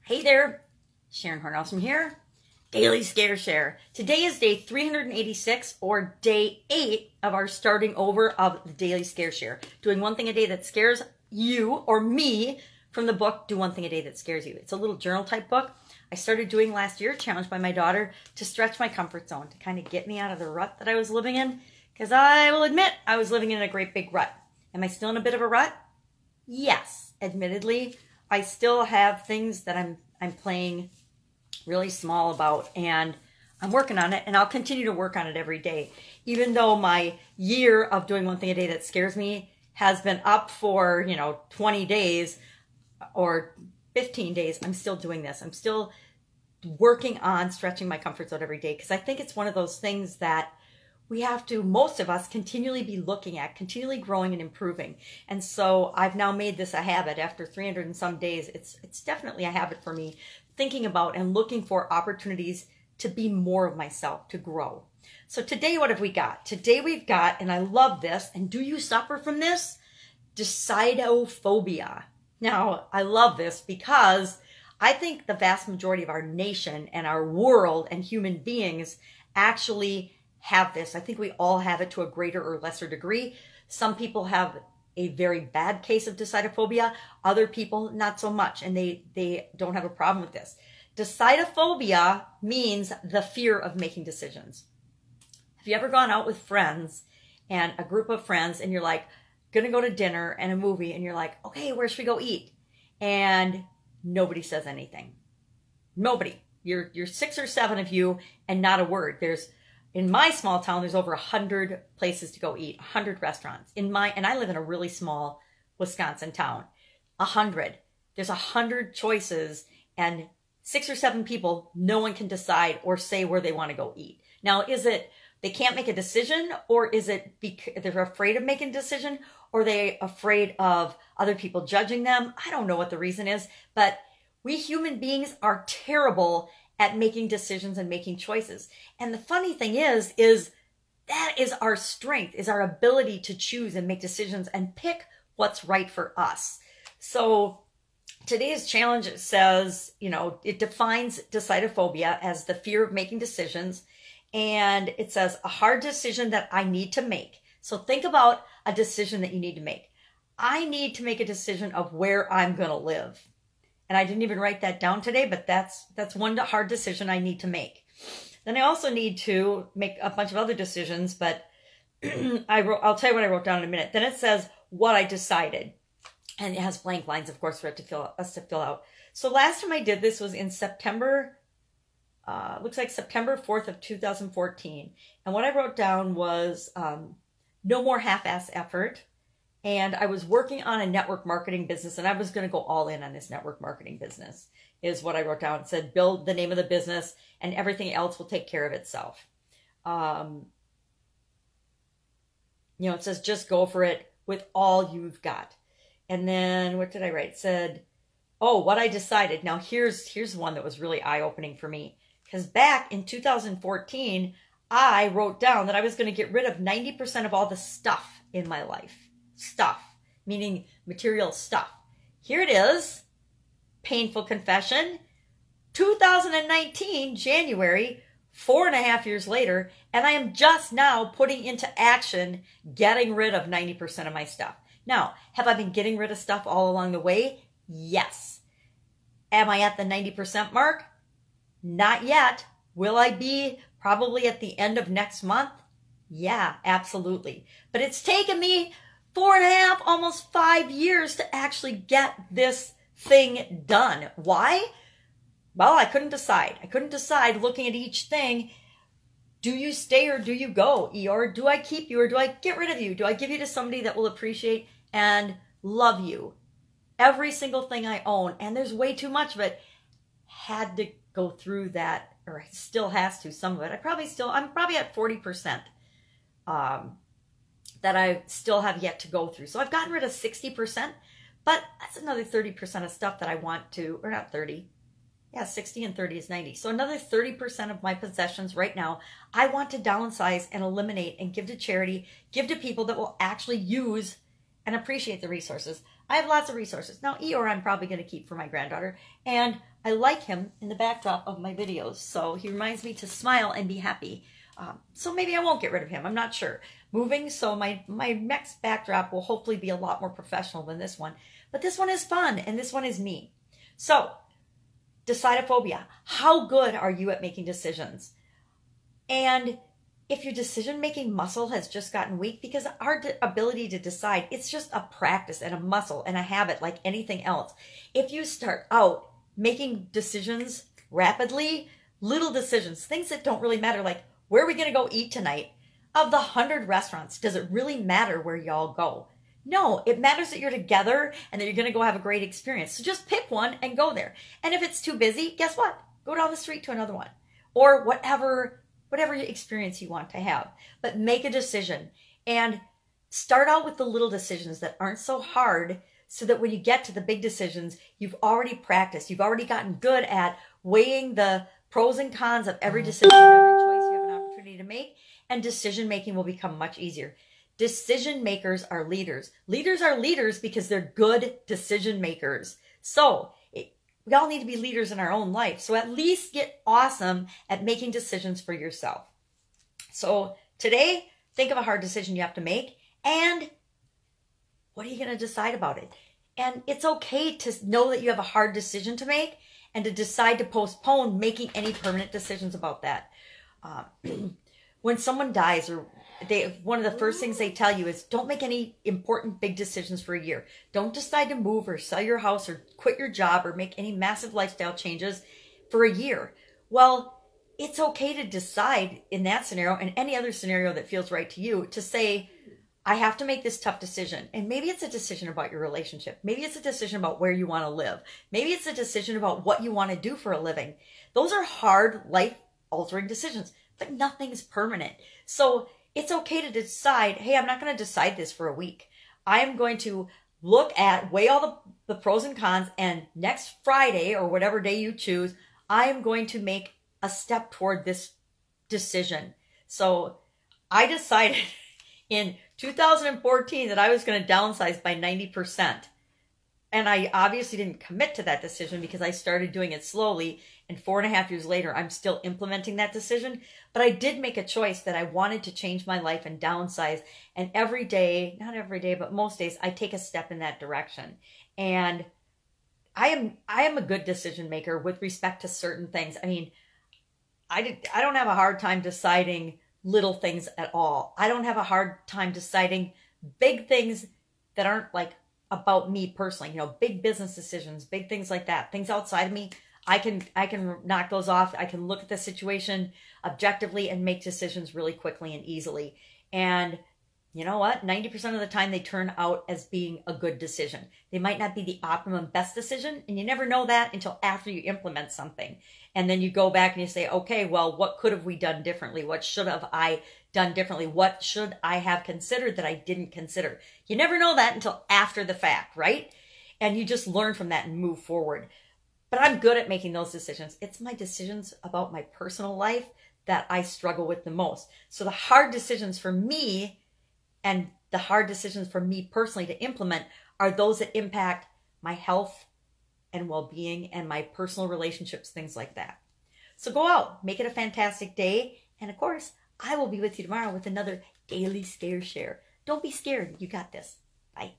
Hey there, Sharon Horne-Ellstrom here, Daily Scare Share. Today is day 386 or day 8 of our starting over of the Daily Scare Share. Doing one thing a day that scares you or me from the book, Do One Thing a Day That Scares You. It's a little journal type book I started doing last year, challenged by my daughter to stretch my comfort zone, to kind of get me out of the rut that I was living in. Because I will admit, I was living in a great big rut. Am I still in a bit of a rut? Yes, admittedly. I still have things that I'm playing really small about, and I'm working on it, and I'll continue to work on it every day. Even though my year of doing one thing a day that scares me has been up for, 20 days or 15 days, I'm still doing this. I'm still working on stretching my comfort zone every day because I think it's one of those things that we have to, most of us, continually be looking at, continually growing and improving. And so I've now made this a habit after 300 and some days. It's definitely a habit for me, thinking about and looking for opportunities to be more of myself, to grow. So today, what have we got? Today we've got, and I love this, and do you suffer from this? Decidophobia. Now, I love this because I think the vast majority of our nation and our world and human beings actually have this. I think we all have it to a greater or lesser degree. Some people have a very bad case of decidophobia. Other people, not so much, and they don't have a problem with this. Decidophobia means the fear of making decisions. Have you ever gone out with friends and a group of friends and you're like, gonna go to dinner and a movie, and you're like, okay, where should we go eat? And nobody says anything. Nobody. You're 6 or 7 of you and not a word. In my small town, there's over 100 places to go eat, 100 restaurants. And I live in a really small Wisconsin town. 100. There's 100 choices, and 6 or 7 people, no one can decide or say where they want to go eat. Now, is it they can't make a decision, or is it they're afraid of making a decision, or are they afraid of other people judging them? I don't know what the reason is, but we human beings are terrible at making decisions and making choices. And the funny thing is that is our strength, is our ability to choose and make decisions and pick what's right for us. So today's challenge says, it defines decidophobia as the fear of making decisions. And it says a hard decision that I need to make. So think about a decision that you need to make. I need to make a decision of where I'm going to live. And I didn't even write that down today, but that's one hard decision I need to make. Then I also need to make a bunch of other decisions, but I'll tell you what I wrote down in a minute. Then it says what I decided. And it has blank lines, of course, for us to fill out. So last time I did this was in September, looks like September 4th of 2014. And what I wrote down was no more half-ass effort. And I was working on a network marketing business, and I was going to go all in on this network marketing business, is what I wrote down. It said, build the name of the business, and everything else will take care of itself. It says, just go for it with all you've got. And then what did I write? It said, oh, what I decided. Now, here's one that was really eye-opening for me. Because back in 2014, I wrote down that I was going to get rid of 90% of all the stuff in my life. Stuff, meaning material stuff. Here it is, painful confession, 2019, January, 4.5 years later, and I am just now putting into action getting rid of 90% of my stuff. Now, have I been getting rid of stuff all along the way? Yes. Am I at the 90% mark? Not yet. Will I be probably at the end of next month? Yeah, absolutely. But it's taken me 4.5, almost 5 years to actually get this thing done. Why? Well, I couldn't decide. I couldn't decide looking at each thing. Do you stay or do you go? Or do I keep you or do I get rid of you? Do I give you to somebody that will appreciate and love you? Every single thing I own, and there's way too much of it, had to go through that, or still has to, some of it. I'm probably at 40%. That I still have yet to go through. So I've gotten rid of 60%, but that's another 30% of stuff that I want to, or not 30. Yeah, 60 and 30 is 90. So another 30% of my possessions right now, I want to downsize and eliminate and give to charity, give to people that will actually use and appreciate the resources. I have lots of resources. Now, Eeyore I'm probably going to keep for my granddaughter, and I like him in the backdrop of my videos, so he reminds me to smile and be happy. So maybe I won't get rid of him. I'm not sure. Moving, so my next backdrop will hopefully be a lot more professional than this one. But this one is fun, and this one is me. So, Decidophobia. How good are you at making decisions? And if your decision-making muscle has just gotten weak, because our ability to decide, it's just a practice and a muscle and a habit like anything else. If you start out making decisions rapidly, little decisions, things that don't really matter, like where are we going to go eat tonight? Of the 100 restaurants, does it really matter where y'all go? No, it matters that you're together and that you're going to go have a great experience. So just pick one and go there. And if it's too busy, guess what? Go down the street to another one. Or whatever experience you want to have. But make a decision and start out with the little decisions that aren't so hard, so that when you get to the big decisions, you've already practiced. You've already gotten good at weighing the pros and cons of every decision, every choice you have an opportunity to make, and decision making will become much easier. Decision makers are leaders. Leaders are leaders because they're good decision makers. So we all need to be leaders in our own life. So at least get awesome at making decisions for yourself. So today, think of a hard decision you have to make, and what are you going to decide about it? And it's okay to know that you have a hard decision to make and to decide to postpone making any permanent decisions about that. When someone dies, or one of the first things they tell you is don't make any important big decisions for a year. Don't decide to move or sell your house or quit your job or make any massive lifestyle changes for a year. Well, it's okay to decide in that scenario and any other scenario that feels right to you to say, I have to make this tough decision. And maybe it's a decision about your relationship. Maybe it's a decision about where you want to live. Maybe it's a decision about what you want to do for a living. Those are hard, life-altering decisions, but nothing's permanent. So it's okay to decide, hey, I'm not going to decide this for a week. I am going to weigh all the pros and cons, and next Friday or whatever day you choose, I am going to make a step toward this decision. So I decided in 2014 that I was going to downsize by 90%. And I obviously didn't commit to that decision because I started doing it slowly. And 4.5 years later, I'm still implementing that decision. But I did make a choice that I wanted to change my life and downsize. And every day, not every day, but most days, I take a step in that direction. And I am a good decision maker with respect to certain things. I mean, I don't have a hard time deciding little things at all. I don't have a hard time deciding big things that aren't like about me personally, big business decisions, big things like that, things outside of me. I can knock those off. I can look at the situation objectively and make decisions really quickly and easily. And you know what? 90% of the time they turn out as being a good decision. They might not be the optimum best decision, and you never know that until after you implement something. And then you go back and you say, okay, well, what could have we done differently? What should have I done differently? What should I have considered that I didn't consider? You never know that until after the fact, right? And you just learn from that and move forward. But I'm good at making those decisions. It's my decisions about my personal life that I struggle with the most. So the hard decisions for me and the hard decisions for me personally to implement are those that impact my health and well-being and my personal relationships, things like that. So go out, make it a fantastic day. And of course, I will be with you tomorrow with another Daily Scare Share. Don't be scared. You got this. Bye.